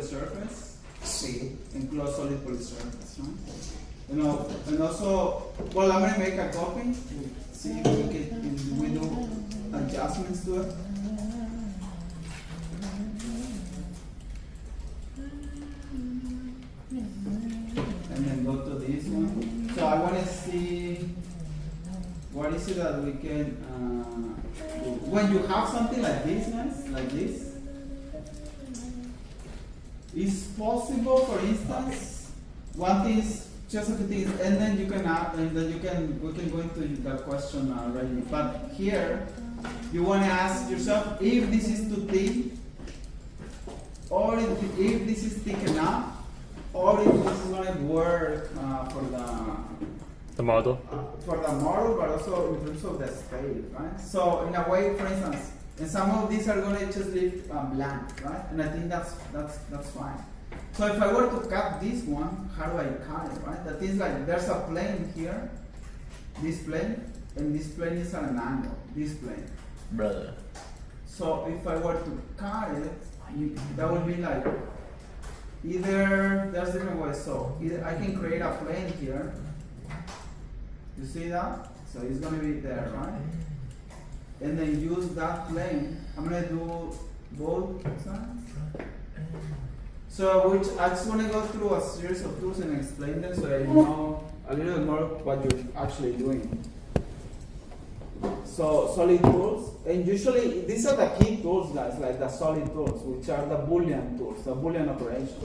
polysurface. See. Enclosed solid polysurface, right? You know, and also, well, I'm gonna make a copy. See if we do adjustments to it. And then go to this one. So I want to see what is it that we can do. When you have something like this, guys, like this, it's possible. For instance, one thing is just a few things, and then you can add, and then we can go into that question already. But here, you want to ask yourself if this is too thin, or if this is thick enough, or if this is going to work for The model. for the model, but also in terms of the space, right? So in a way, for instance, and some of these are going to just leave blank, right? And I think that's fine. So if I were to cut this one, how do I cut it, right? That is like there's a plane here, this plane, and this plane is at an angle, this plane. Brother. So if I were to cut it, that would be like either there's different ways. So either I can create a plane here. You see that? So it's going to be there, right? And then use that plane. I'm going to do both sides. So which I just want to go through a series of tools and explain them so that you know a little bit more what you're actually doing. So solid tools, and usually these are the key tools, guys, like the solid tools, which are the Boolean tools, the Boolean operation.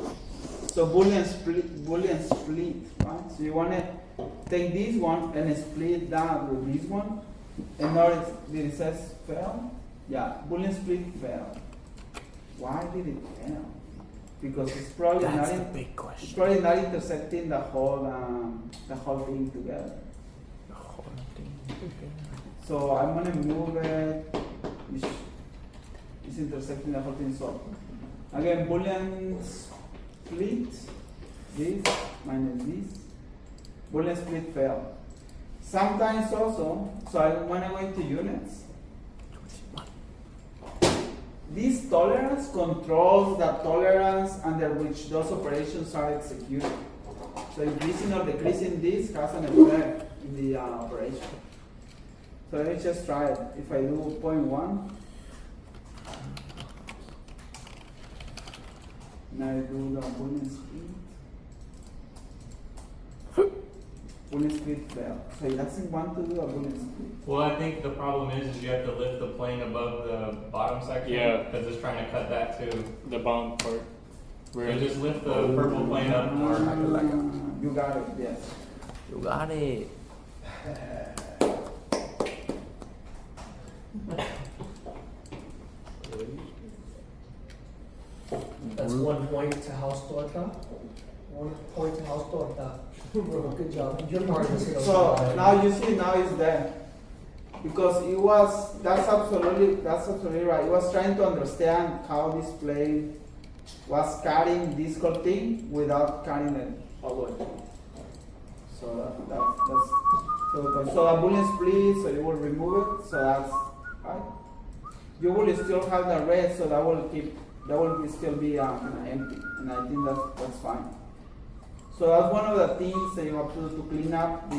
So Boolean split, right? So you want to take this one and split that with this one, and now it says fail. Yeah, Boolean split fail. Why did it fail? Because it's probably That's not the big question. it's probably not intersecting the whole thing together. The whole thing. So I'm gonna move it. It's intersecting the whole thing. So again, Boolean split this minus this. Boolean split fail. Sometimes also, so I wanna go into units. This tolerance controls the tolerance under which those operations are executed. So increasing or decreasing this has an effect in the operation. So let me just try it. If I do 0.1, now I do the Boolean split. Boolean split fail. So it doesn't want to do a Boolean split. Well, I think the problem is you have to lift the plane above the bottom section. Yeah. Because it's trying to cut that too. The bottom part. So just lift the purple plane up more. You got it, yes. You got it. That's 1 point to house torta. 1 point to house torta. Good job. You're part of this. So now you see, now it's there. Because it was, that's absolutely right. It was trying to understand how this plane was carrying this whole thing without carrying it all the way. So so a Boolean split, so you will remove it, so that's right. You will still have the red, so that will still be empty, and I think that's fine. So that's one of the things that you have to do to clean up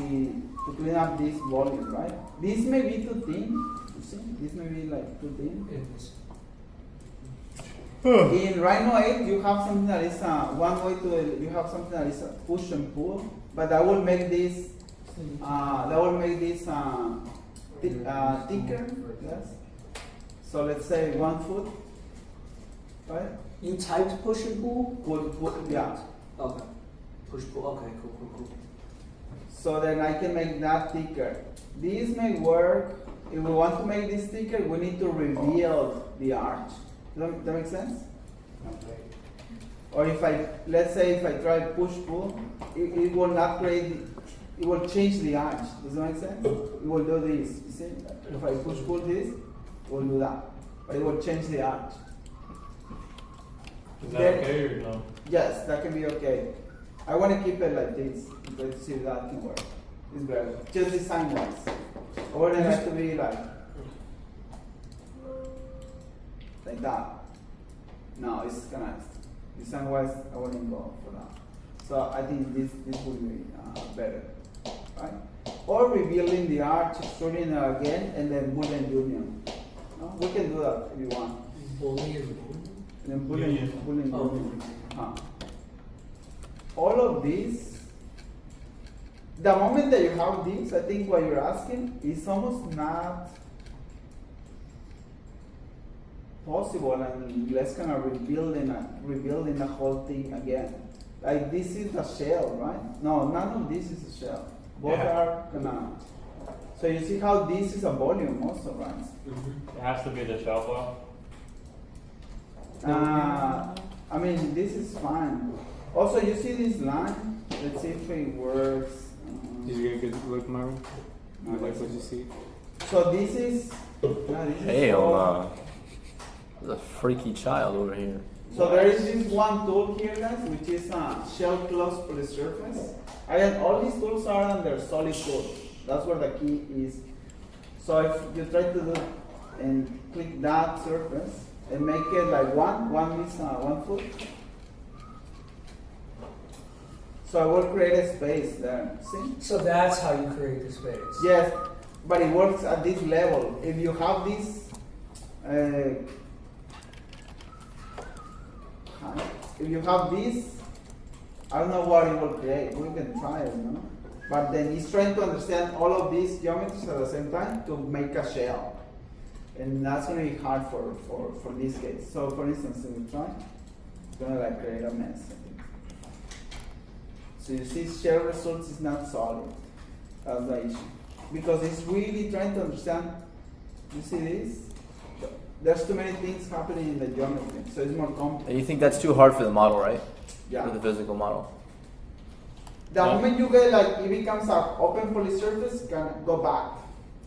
this volume, right? This may be too thin. You see, this may be like too thin. In Rhino 8, you have something that is one way to you have something that is a push and pull, but that will make this thicker. Yes. So let's say 1 foot, right? You typed push and pull? Yeah. Okay. Push pull. Okay, cool. So then I can make that thicker. This may work. If we want to make this thicker, we need to reveal the arch. Does that make sense? Okay. Or let's say if I try push pull, it will not create, it will change the arch. Does that make sense? It will do this. You see? If I push pull this, it will do that. But it will change the arch. Is that okay or no? Yes, that can be okay. I want to keep it like this. Let's see if that can work. It's better. Just design wise. Or it has to be like that. No, it's gonna. Design wise, I wouldn't go for that. So I think this would be better, right? Or rebuilding the arch, extruding it again, and then Boolean union. No? We can do that if you want. Boolean. And then Boolean Union. Boolean Oh. union. All of these, the moment that you have this, I think what you're asking is almost not possible, and let's kind of rebuilding the whole thing again. Like this is a shell, right? No, none of this is a shell. Both Yeah. are kind of. So you see how this is a volume also, right? It has to be the shell flow. I mean, this is fine. Also, you see this line? Let's see if it works. Did you get a good look, Marvin? You No, like this what you is- see? So this is. No, this is Hell all- no. There's a freaky child over here. So there is this one tool here, guys, which is shell close polysurface. Again, all these tools are under solid tool. That's where the key is. So if you try to do and click that surface and make it like one is 1 foot. So I will create a space there. See? So that's how you create the space. Yes, but it works at this level. If you have this, if you have this, I don't know what it will create. We can try it, no? But then it's trying to understand all of these geometries at the same time to make a shell. And that's going to be hard for this case. So for instance, if we try, it's going to like create a mess, I think. So you see shell results is not solid. That's the issue. Because it's really trying to understand, you see this? There's too many things happening in the geometry, so it's more complex. And you think that's too hard for the model, right? Yeah. For the physical model. The moment you get like it becomes an open polysurface, you can go back.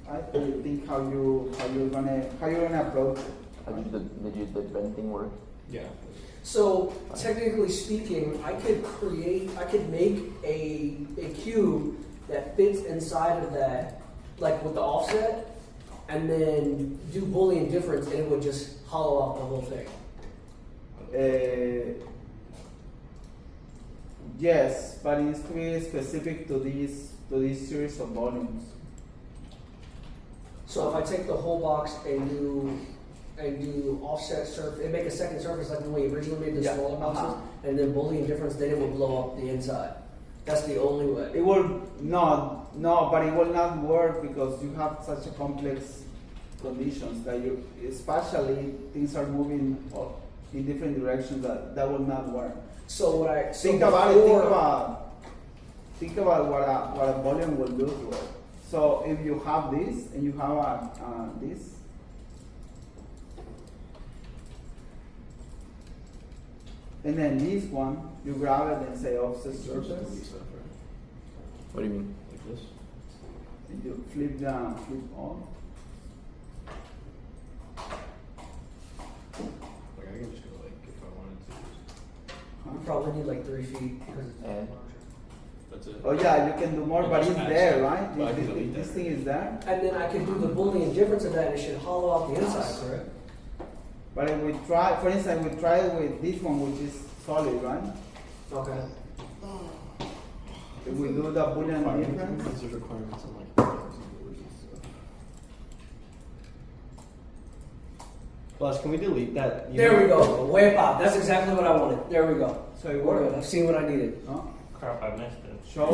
Right? And you think how you're gonna approach it. How did the bend thing work? Yeah. So technically speaking, I could make a cube that fits inside of that, like with the offset, and then do Boolean difference, and it would just hollow out the whole thing. Yes, but it needs to be specific to this series of volumes. So if I take the whole box and do offset surface, and make a second surface like when we originally made the Yeah, smaller boxes, uh-huh. and then Boolean difference, then it will blow up the inside. That's the only way. It will no, but it will not work because you have such a complex conditions that you, especially things are moving in different directions that will not work. So what I Think about it. Think about what a volume will do to it. So if you have this and you have this, and then this one, you grab it and say offset surface, What do you mean? Like this? and you flip down, flip on. Like I can just go like if I wanted to. You probably need like 3 feet because it's And? That's it. Oh yeah, you can do more, but it's there, right? But I can delete This that. thing is there. And then I can do the Boolean difference of that, and it should hollow out the inside, correct? But if we try, for instance, we try it with this one, which is solid, right? Okay. If we do the Boolean difference, There's requirements on like and stuff. Plus, can we delete that? There we go. Way up. That's exactly what I wanted. There we go. so it We're good. works. I've seen what I needed. No? Crap, I missed it. Show.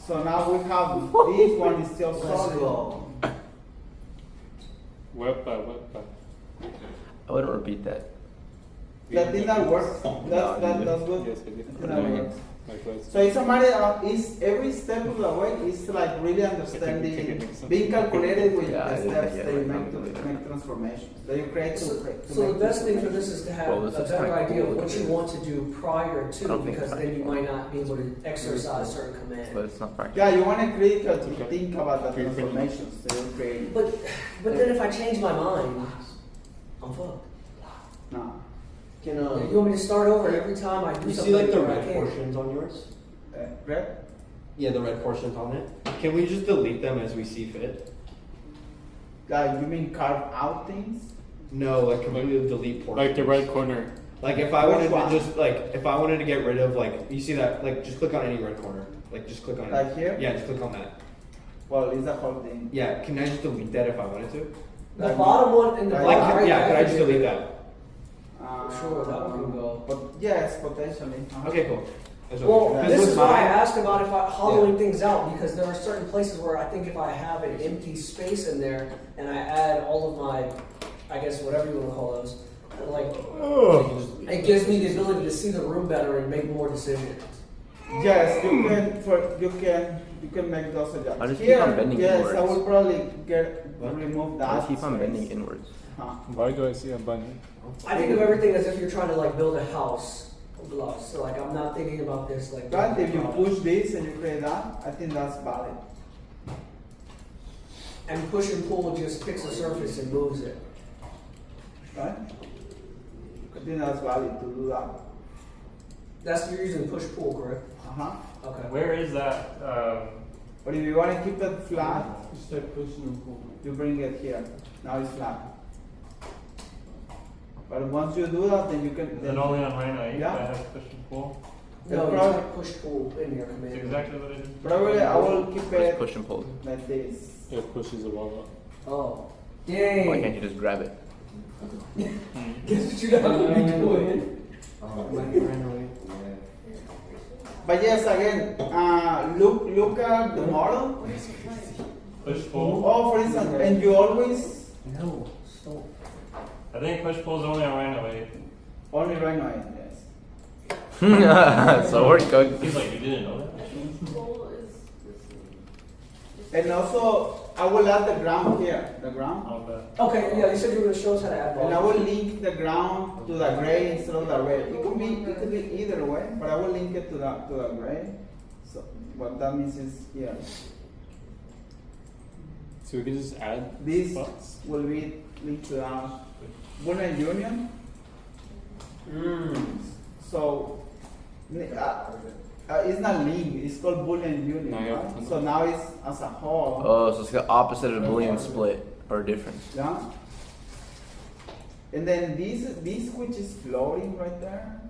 So now we have this one is still Let's solid. go. Whip by whip by. I wouldn't repeat that. That did not work. That's good. Yes, I did. It did not work. Like this. So it's a matter of is every step of the way is like really understanding, being calculated with Yeah, I the didn't steps get that you it. make to make transformations that you create to So, create. so the best thing for this is to have Well, this a is better kinda idea of cool. what you want to do prior I to, don't think because it's then you practical. might not be able to exercise certain commands. But it's not practical. Yeah, you want to create to Okay. think about the Pretty pretty. transformations that you're creating. But then if I change my mind, I'm fucked. No. Can You want me to start over every time I do you something? see like the I red can't. portions on yours? Red? Yeah, the red portions on it. Can we just delete them as we see fit? You mean carve out things? No, like completely delete portions. Like the red corner. Like if I wanted Which one? to just like if I wanted to get rid of like you see that like just click on any red corner. Like just click on Like it. here? Yeah, just click on that. Well, it's a whole thing. Yeah, can I just delete that if I wanted to? The Like- bottom one and the like- bottom right. yeah, could I just could be- delete that? Sure, that one can go. But yes, potentially. Okay, cool. That's Well, okay. 'Cause this with is why I mine- asked about if I hollowing things out because there are certain places where I think if I have an empty space in there and I add all of my, I guess whatever you want to call those, like it gives me the ability to see the room better and make more decisions. Yes, you can make those adjustments. I just keep Here, on bending yes, inwards. I will probably What? remove I that. just keep on space. bending inwards. Huh. Why do I see a bunny? I think of everything as if you're trying to like build a house. So like I'm not thinking about this like. But if you push this and you create that, I think that's valid. And push and pull just picks the surface and moves it. Right? I think that's valid to do that. That's you're using push pull, correct? Uh-huh. Okay. Where is that? But if you want to keep it flat, You start pushing and pulling. you bring it here. Now it's flat. But once you do that, then you can. Is it only on Rhino 8 Yeah. that has push and pull? No, you Prob- type push pull in your command. That's exactly what it is. Probably I will keep Just it push and pull. like this. It pushes the wall up. Oh. Why Dang. can't you just grab it? Guess what you're not gonna be doing? But yes, again, look at the model. Push pull. Oh, for instance, and you always No. Stop. I think push pull is only on Rhino 8. only right now, yes. So we're good. He's like, you didn't know that? And also, I will add the ground here, the ground. I'll bet. Okay, yeah, you said you were gonna show us how to add And I volume. will link the ground to the gray instead of the red. It could be either way, but I will link it to the gray. So what that means is here. So we can just add This spots. will be linked to the Boolean union. So it's not link, it's called Boolean union. Now you have Right? to- So now it's as a whole. Oh, so it's the opposite of Boolean split or difference. Yeah. And then this which is floating right there.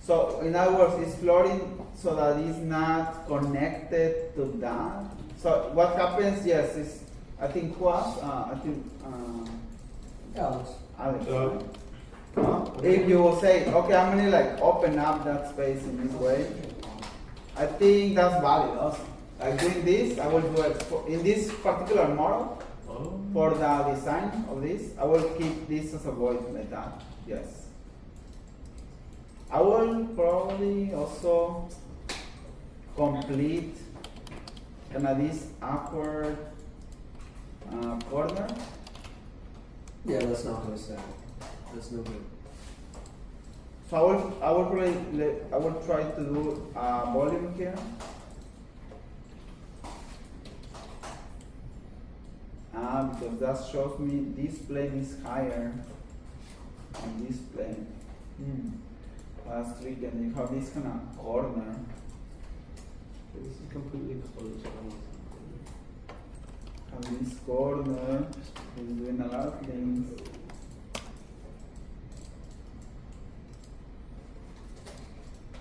So in other words, it's floating so that it's not connected to that. So what happens? Yes, is I think Alex. Alex. If you will say, okay, I'm gonna like open up that space in this way, I think that's valid also. Like doing this, I will do it in this particular model. Oh. For the design of this, I will keep this as a void like that. Yes. I will probably also complete kind of this awkward corner. Yeah, that's not gonna stack. That's no good. So I will probably I will try to do a volume here. Because that shows me this plane is higher on this plane. That's tricky, and you have this kind of corner. This is completely closed. Have this corner is doing a lot of things.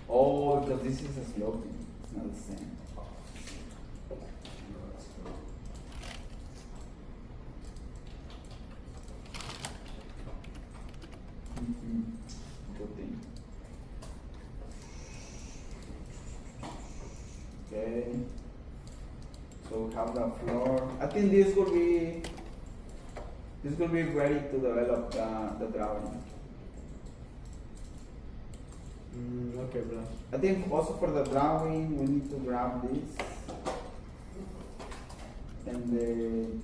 Oh, because this is a sloping, it's not the same. Good thing. Okay. So we have the floor. I think this will be ready to develop the drawing. Okay, bro. I think also for the drawing we need to grab this and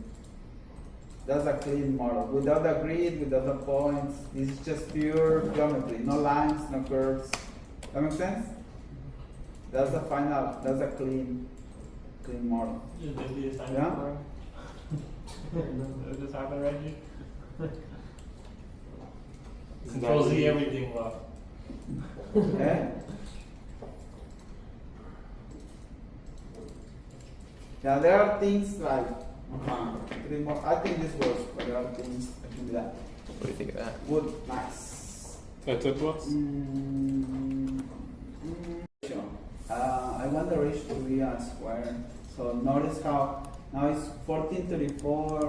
that's a clean model without the grid, without the points. This is just pure geometry, no lines, no curves. That makes sense? That's the final. That's a clean model. Just did the assignment Yeah. for him. Did this happen, Reggie? Control Z everything well. Okay. Yeah, there are things like I think this works, but there are things I can do that. What do you think of that? Wood, nice. That's it, what? Sure. I want the ratio to be a square. So notice how now it's 1434,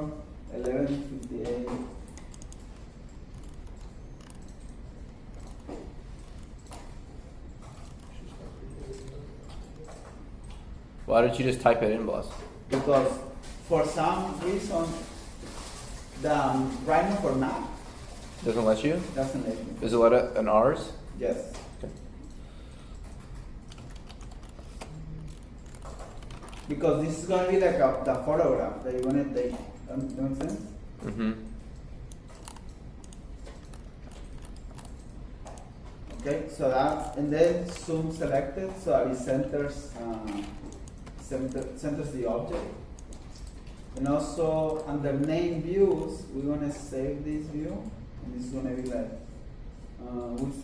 1158. Why don't you just type it in, boss? Because for some reason the Rhino for now Doesn't let you? doesn't let me. Does it let it an R's? Yes. Okay. Because this is gonna be like the photograph that you're gonna take. That make sense? Mm-hmm. Okay, so that and then zoom selected so that it centers the object. And also under name views, we're gonna save this view, and this is gonna be like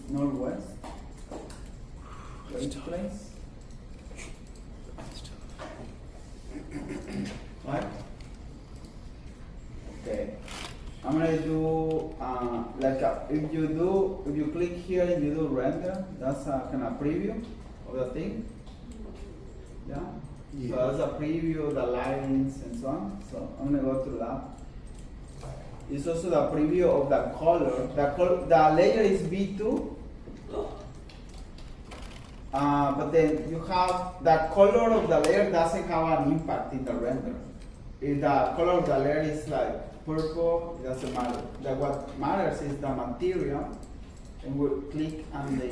northwest. Right place. Right? Okay. I'm gonna do if you click here and you do render, that's a kind of preview of the thing. Yeah. So that's a preview, the lines and so on. So I'm gonna go through that. It's also the preview of the color. The layer is V2. But then you have the color of the layer doesn't have an impact in the render. If the color of the layer is like purple, it doesn't matter. What matters is the material, and we'll click on the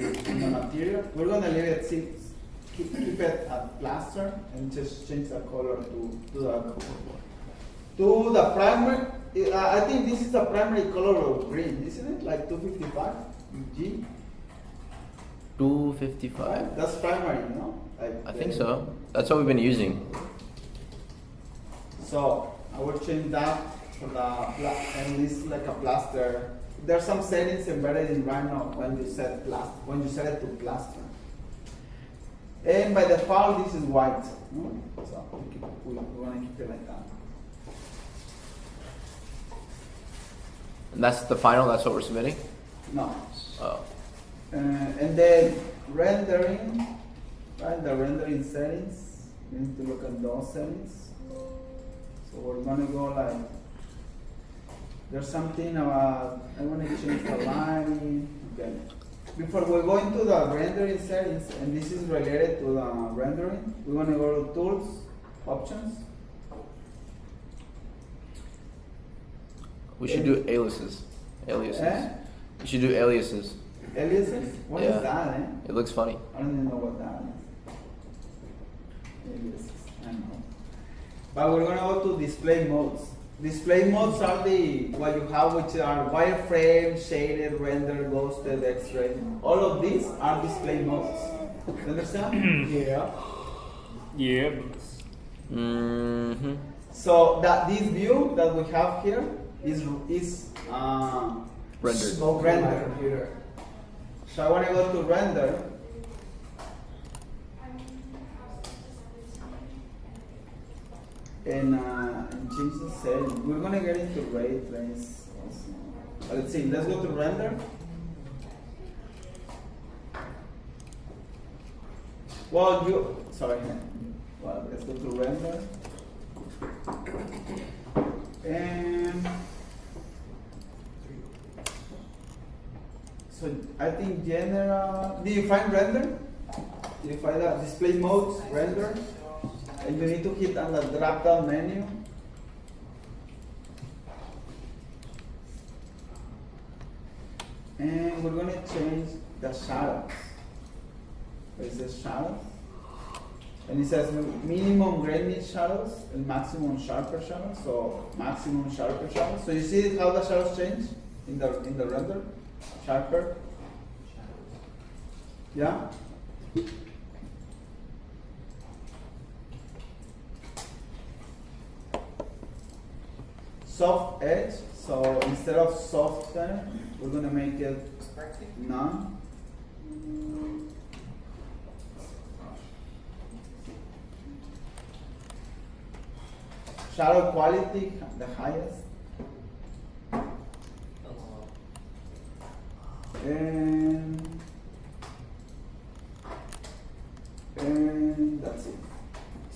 material. We're gonna leave it keep it at plaster and just change the color to the primary. I think this is the primary color of green, isn't it? Like 255 G. 255. That's primary, you know? I think so. That's what we've been using. So I will change that for and this is like a plaster. There's some settings embedded in Rhino when you set it to plaster. And by default, this is white. So we want to keep it like that. And that's the final, that's what we're submitting? No. Oh. And then rendering, right? The rendering settings. We need to look at those settings. So we're gonna go like. There's something about I want to change the line. Okay. Before we go into the rendering settings, and this is related to the rendering, we want to go to Tools, Options. We should do aliases. Aliases. Eh? We should do aliases. Aliases? What is Yeah. that, eh? It looks funny. I don't even know what that is. Aliases, I know. But we're gonna go to display modes. Display modes are what you have, which are wireframe, shaded, render, ghosted, X-ray. All of these are display modes. You understand? Yeah. Yeah. Mm-hmm. So that this view that we have here is Rendered. Smoke in my Render. computer. So I want to go to render. And change the setting. We're gonna get into ray trace also. Let's see. Let's go to render. Well, let's go to render. And so I think general. Do you find render? Do you find that display modes render? And you need to hit on the drop down menu. And we're gonna change the shadows. Where it says shadows. And it says minimum grayness shadows and maximum sharper shadows. So maximum sharper shadows. So you see how the shadows change in the render? Sharper. Yeah? Soft edge, so instead of soften, we're gonna make it none. Shadow quality, the highest. And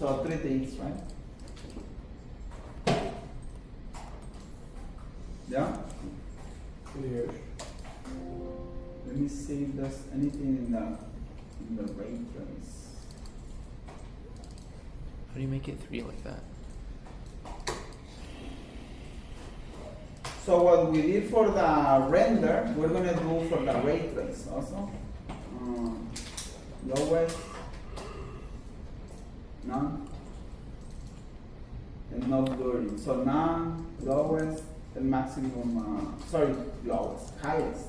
So 3 things, right? Yeah? Clear. Let me see if there's anything in the ray trace. How do you make it 3 like that? So what we did for the render, we're gonna do for the ray trace also. Lowest, none, and not blurring. So none, lowest, and maximum, lowest, highest.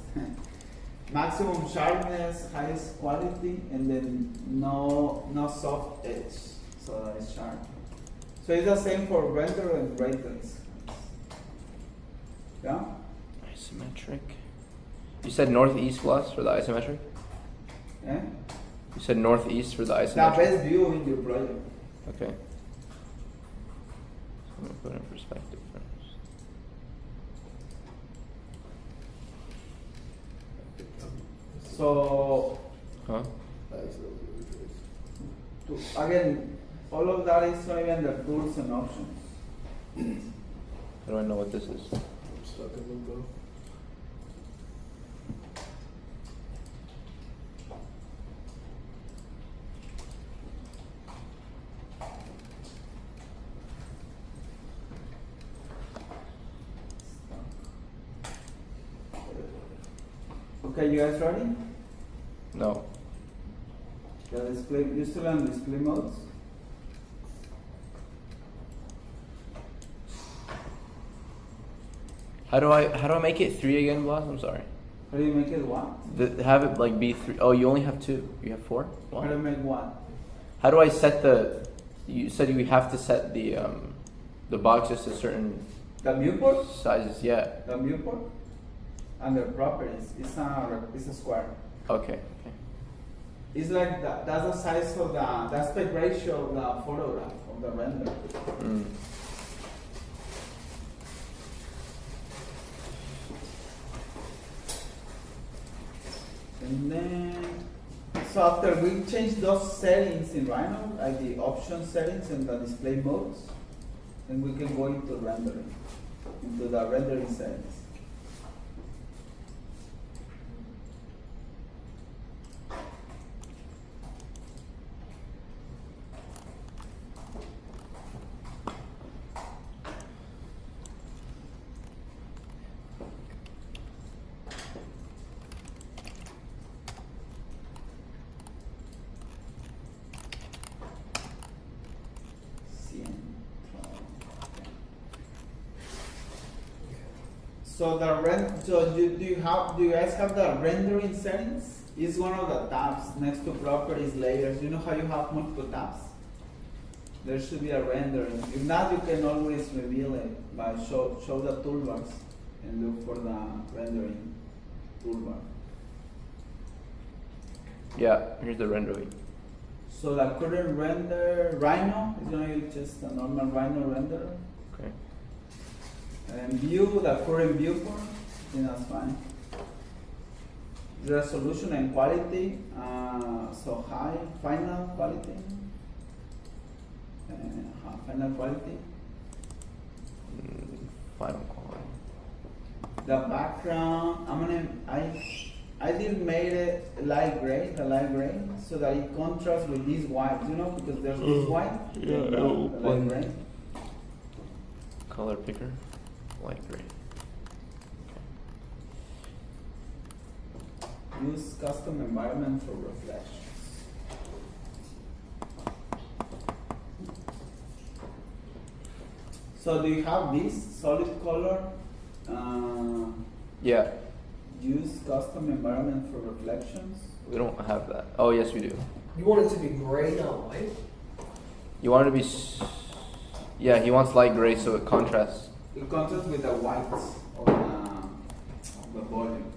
Maximum sharpness, highest quality, and then no soft edge, so that it's sharp. So it's the same for render and ray trace. Yeah? Isometric. You said northeast plus for the isometric? Yeah? You said northeast for the The isometric? best view in your project. Okay. So I'm gonna put it in perspective first. So, Huh? again, all of that is going under tools and options. How do I know what this is? I'm stuck in limbo. Okay, you guys ready? No. The display, you still on display modes? How do I make it 3 again, Blas? I'm sorry. How do you make it what? Have it like be 3. Oh, you only have 2. You have 4? How do you make what? How do I set the? You said you have to set the boxes to certain The viewport? sizes. Yeah. The viewport? Under properties, it's a square. Okay. Okay. It's like that's the size of the aspect ratio of the photograph of the render. Mm. And then, so after we change those settings in Rhino, like the option settings and the display modes, then we can go into rendering, into the rendering settings. So do you guys have the rendering settings? It's one of the tabs next to properties layers. You know how you have multiple tabs? There should be a rendering. If not, you can always reveal it by show the toolbars and look for the rendering toolbar. Yeah. Here's the rendering. So the current render Rhino is going to be just a normal Rhino render. Okay. And view the current viewport, I think that's fine. Resolution and quality, so high, final quality. Final quality. Final quality. The background, I did made it light gray, so that it contrasts with this white, because there's this white. Yeah, the light gray. Color picker. Light gray. Use custom environment for reflections. So do you have this solid color? Yeah. Use custom environment for reflections. We don't have that. Oh yes, we do. You want it to be gray, not white? You want it to be. Yeah, he wants light gray so it contrasts. It contrasts with the whites of the volume.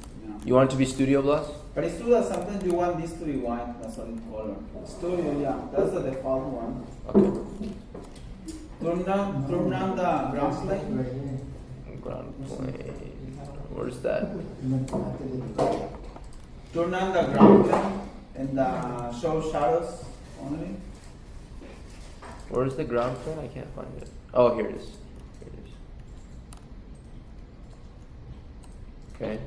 You want it to be Studio Blast? But it's true that sometimes you want this to be white, a solid color. Studio, yeah, that's the default one. Okay. Turn down the ground plane. Ground plane. Where's that? Turn on the ground plane and show shadows only. Where's the ground plane? I can't find it. Oh, here it is. Here it is. Okay.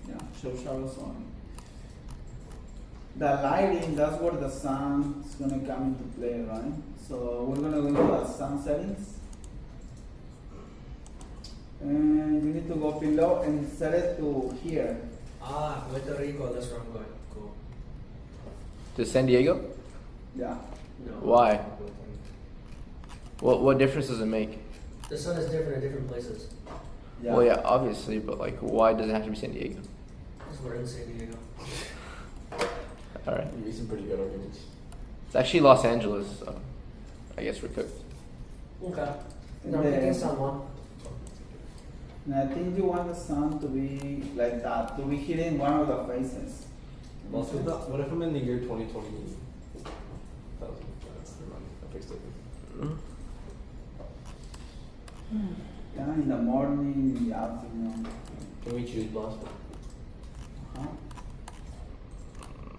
Yeah, show shadows on. The lighting, that's where the sun is gonna come into play, right? So we're gonna go into the sun settings. And you need to go below and set it to here. Ah, Puerto Rico, that's where I'm going. Cool. To San Diego? Yeah. No. Why? What difference does it make? The sun is different in different places. Yeah. Well, yeah, obviously, but like, why does it have to be San Diego? Because we're in San Diego. All right. You made some pretty good arguments. It's actually Los Angeles, so I guess we're cooked. Okay. And No, I'm thinking then- San Juan. And I think you want the sun to be like that, to be hitting one of the faces. What if I'm in the year 2020? Never mind, I fixed it. Yeah, in the morning, in the afternoon. Can we choose blast? Huh?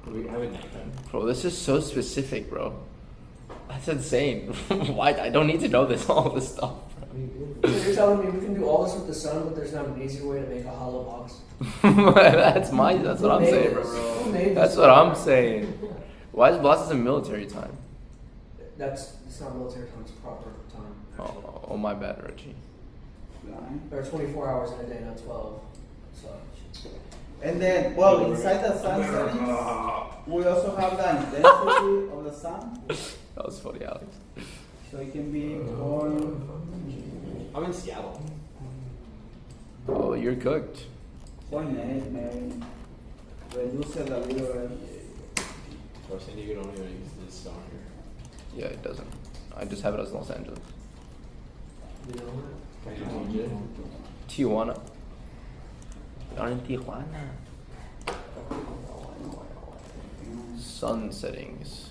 We have it nighttime. Bro, this is so specific, bro. That's insane. Why? I don't need to know this, all this stuff. So you're telling me we can do all this with the sun, but there's not an easy way to make a hollow box? That's what I'm Who made saying, this? bro. Who made That's this? what I'm saying. Why is Blossom military time? It's not military time, it's proper time. Actually. Oh, my bad, Reggie. Right. There are 24 hours in a day, not 12. So. And then, well, inside the sun settings, we also have the intensity of the sun. That was funny, Alex. So it can be all. I'm in Seattle. Oh, you're cooked. 0.8 maybe. Reduce it a little bit. Or San Diego don't even exist down here. Yeah, it doesn't. I just have it as Los Angeles. You know what? Can I do TJ? Tijuana. Down in Tijuana. Sun settings.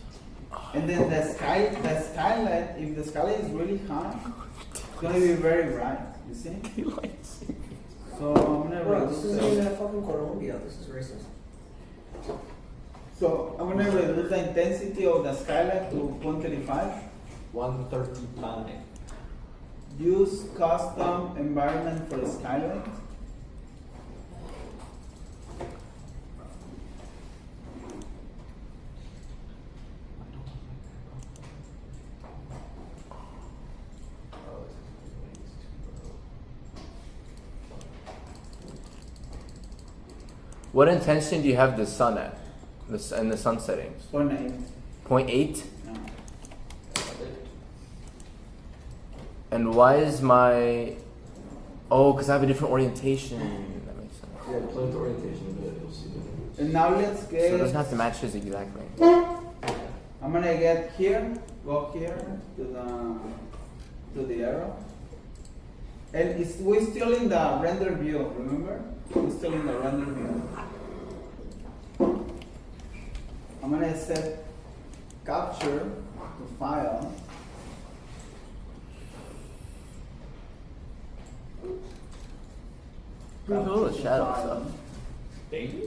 And then the skylight, if the skylight is really high, it's gonna be very bright, you see? Daylights. So I'm gonna Bro, this reduce isn't even it. a fucking Colombia. This is racist. So I'm gonna reduce the intensity of the skylight to 0.35. 135. Use custom environment for the skylight. What intensity do you have the sun at? And the sun settings? 0.8. 0.8? Yeah. And why is my... Oh, because I have a different orientation. That makes sense. Yeah, play with the orientation a bit, you'll see the And now let's So it doesn't get, have to match his exactly. I'm gonna get here, go here to the arrow. And we're still in the render view, remember? We're still in the render view. I'm gonna set capture to file. Look at all the Capture to shadow file. stuff. Baby?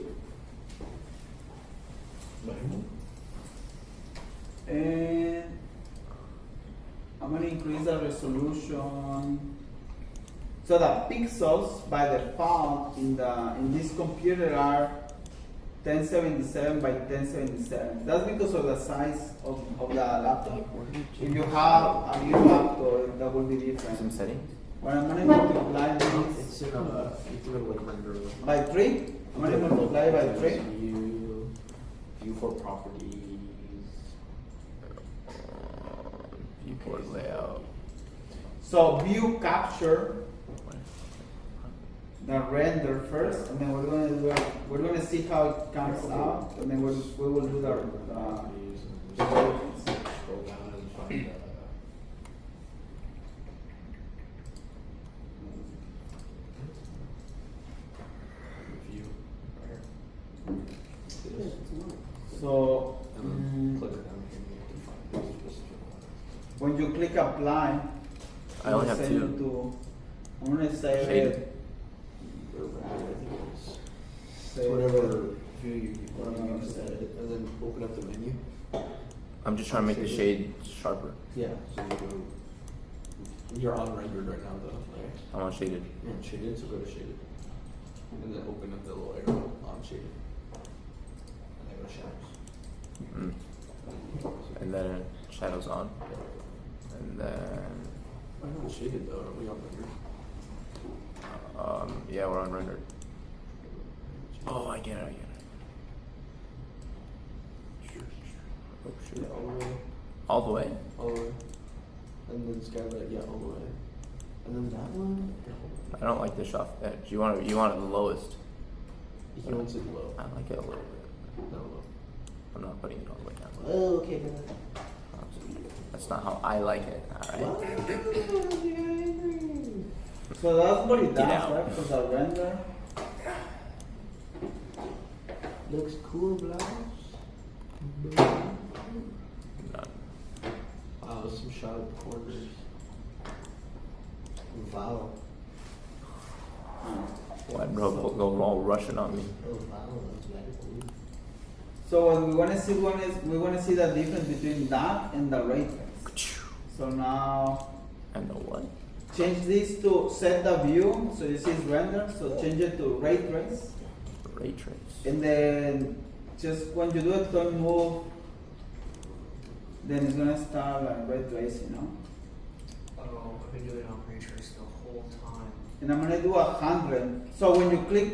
And I'm gonna increase the resolution. So the pixels by default in this computer are 1077 by 1077. That's because of the size of the laptop. If you have a new laptop, that will be Some different. settings? When I'm gonna multiply this It's in a like render. by 3, I'm gonna multiply by 3. View for properties. Viewport layout. So view capture the render first, and then we're gonna see how it comes out, and then we will do the developments. Scroll down and find view. So Click down here to find the specific one. when you click apply, I only it'll have send two. you to- I'm gonna save Shade. it. It's Save whatever feel you. You just edit and then open up the menu. I'm just trying to make the shade sharper. Yeah. So you go. You're on rendered right now though, right? I'm on shaded. You're on shaded, so go to shaded. And then open up the little arrow on shaded. And then go to shadows. And then shadows on. And then We're not shaded though, are we on rendered? yeah, we're on rendered. Oh, I get it. Oh Yeah, shoot. all the way. All the way? All the way. And then skylight, yeah, all the way. And then that one? I don't like this off edge. You want it the lowest. He wants it low. I like it a little bit. No, low. I'm not putting it all the way down. Oh, okay, then. That's not how I like it. Alright. So that's what it Get does, out. right? For the render. Looks cool, blouse. None. Wow, some shot of corners. Wow. Why bro go all Russian on me? Oh, wow, that's very cool. So what we want to see we want to see the difference between that and the ray trace. So now And the what? change this to set the view. So this is render. So change it to ray trace. Ray trace. And then just when you do it, don't move. Then it's gonna start like ray trace, you know. Oh, I've been doing it on ray trace the whole time. And I'm gonna do 100. So when you click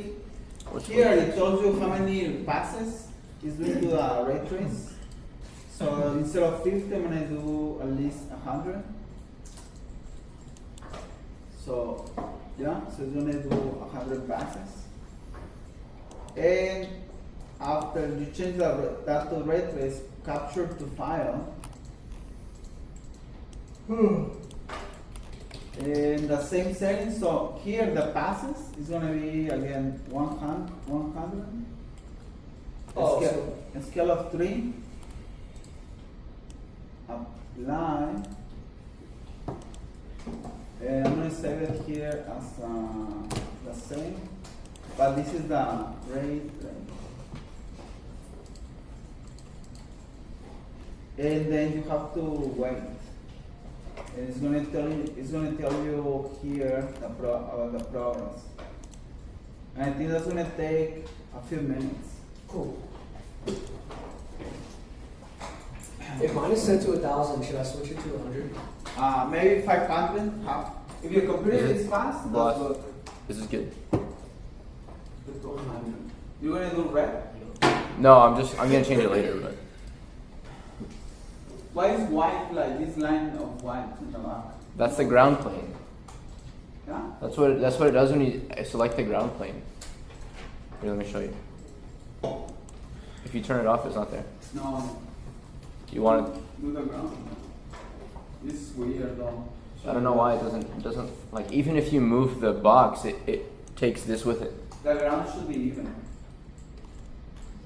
Which here, one? it tells you how many passes it's doing to the ray trace. So instead of 50, I'm gonna do at least 100. So yeah, so it's gonna do 100 passes. And after you change that to ray trace, capture to file. In the same setting, so here the passes is gonna be again 100. Oh, Scale, a scale of 3. Apply. And I'm gonna save it here as the same, but this is the rate. And then you have to wait. And it's gonna tell you here about the progress. And I think that's gonna take a few minutes. Cool. If mine is set to 1,000, should I switch it to 100? Maybe 500. If your computer is fast, that's Boss. good. This is good. You're gonna do red. No, I'm gonna change it later, but Why is white like this line of white in the back? that's the ground plane. Yeah. That's what it does when you select the ground plane. Here, let me show you. If you turn it off, it's not there. No. You want it? Do the ground. This is weird though. I don't know why it doesn't like even if you move the box, it takes this with it. The ground should be even.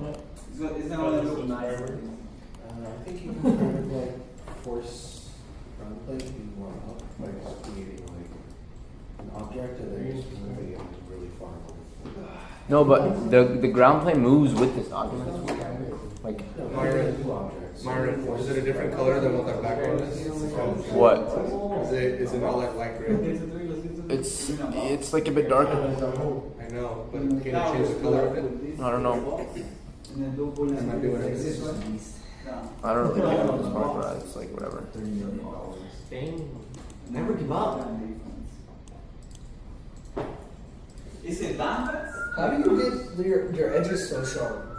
It's gonna look nice. I think you can kind of like force ground plane to be more up by just creating like an object and then just moving it really far away. No, but the ground plane moves with this object. Like Myron, is it a different color than what that background is? what? Is it all like light gray? It's like a bit darker. I know, but can you change the color of it? I don't know. And then do bullets. I'm not doing it. This one? Yeah. I don't really care about this part, but it's like whatever. Dang. Never give up. Is it done? How do you get your edges so sharp?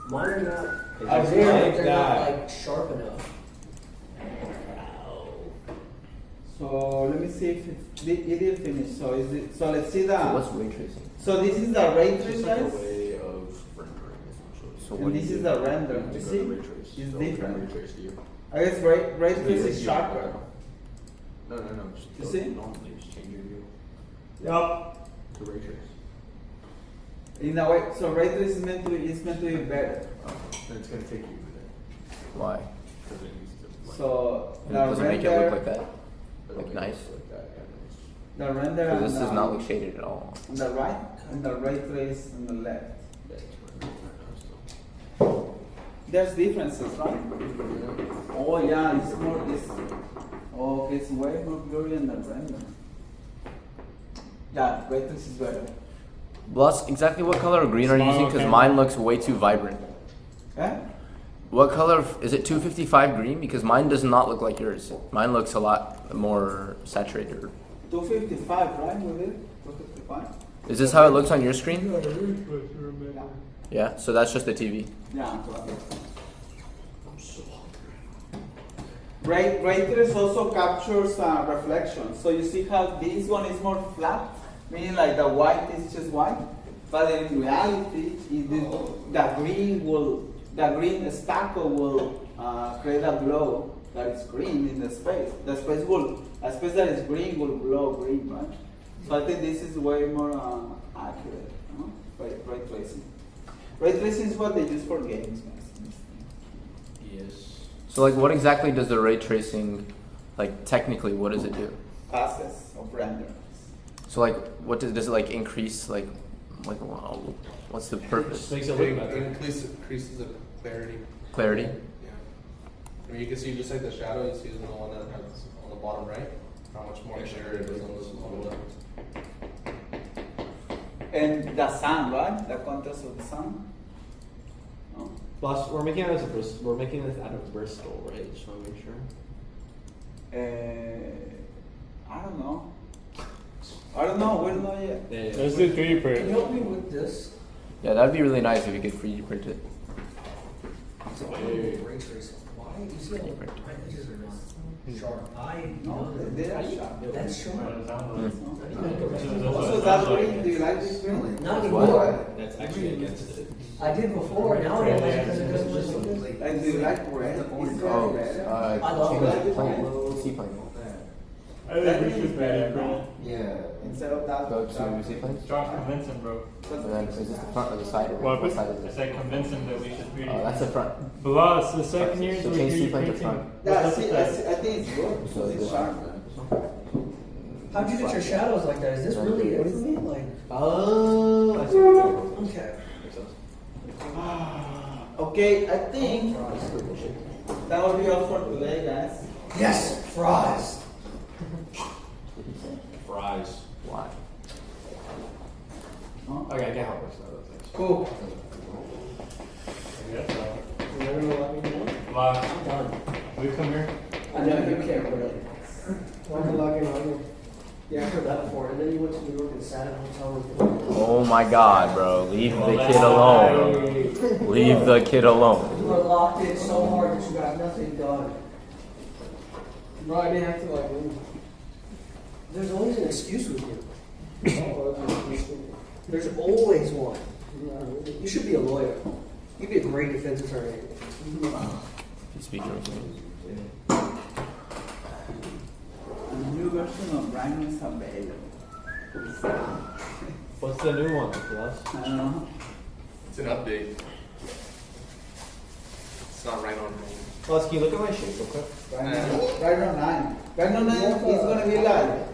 Mine are not. I really like they're that. not like sharp enough. So let me see if it did finish. So is it? So let's see So the. what's ray tracing? So this is the ray trace, Just like a guys. way of rendering essentially. So And what this do you is do? the render. To You go to see? ray trace. It's So different. Ray trace to you. I guess ray trace is sharper. No. Just You go see? normally just change your view Yup. to ray trace. In a way, so ray trace is meant to be better. Then it's gonna take you there Why? because it needs to. Like, So And the it doesn't make it look render, like that. it'll Like make it nice. Like that, yeah, nice. the render So on this the, does not look shaded at all. on the right and the ray trace on the left. Yeah, it's right. There's differences, right? Oh yeah, it's more. Okay, it's way more blurry in the render. Yeah, ray trace is better. Plus, exactly what color of green are you Small using? Because camera. mine looks way too vibrant. Eh? What color is it? 255 green? Because mine does not look like yours. Mine looks a lot more saturated. 255, right? With it? 255. Is this how it looks on your screen? Yeah. Yeah. So that's just the TV. Yeah. Ray trace also captures reflection. So you see how this one is more flat, meaning like the white is just white, but in reality, the green spackle will create a glow that is green in the space. A space that is green will glow green, right? So I think this is way more accurate. Ray tracing. Ray tracing is what they use for games, guys. Yes. So like, what exactly does the ray tracing, like technically, what does it do? Passes of render. So like, what does it like increase like wow, what's the purpose? Just makes it look better. Increases the clarity. Clarity. Yeah. I mean, you can see just like the shadow, you see the one that has on the bottom right, how much more clear it is on the left. And the sun, right? The contrast of the sun. Oh. Plus, we're making it as a We're making this out of Bristol, right? Just want to make sure. I don't know. We don't know yet. Yeah. Let's do 3D Can you print. help me with this? Yeah, that'd be really nice if you could 3D print it. So I don't know ray tracing. Why? You see how my edges are not sharp? I No, know they are sharp. that's sharp. Also, that green, do you like this green? Not anymore. That's actually against it. I did before. Now I don't like it because it doesn't look so good. And do you like red? Is red better? I love change that. plane. Seaplane. I think we should 3D print. Yeah. Instead of that. Go to seaplanes. Josh, convince him, bro. And then is this the front or the side? Or What? what side I is this? said convince him that we should 3D. That's the front. Plus, the second years So we're change 3D seaplane to printing. front. Yeah, What's see, the I step? think it's good. So It's this sharp. How'd you get your shadows like that? Is this really it for me? Like, Oh, I see. okay. Okay, I think that will be all for today, guys. Yes, fries. Fries. Why? Okay, I can't help myself. Thanks. Cool. I guess so. You're never gonna let me know? Vlog, I'm done. we come here. I know you can't really. Why am I logging on here? Yeah, I heard that before. And then you went to New York and sat in a hotel room. Oh my God, bro! Leave the kid alone. Leave the kid alone. You were locked in so hard that you got nothing done. Bro, I didn't have to like move. There's always an excuse with you. Oh, that's There's always one. not really. You should be a lawyer. You'd be a great defense attorney. He's speaking with me. A new version of Rhino is available. What's the new one, Plus? I don't know. It's an update. It's not right on. Plus, can you look at my shape real quick? Rhino 9. Rhino 9 is gonna be like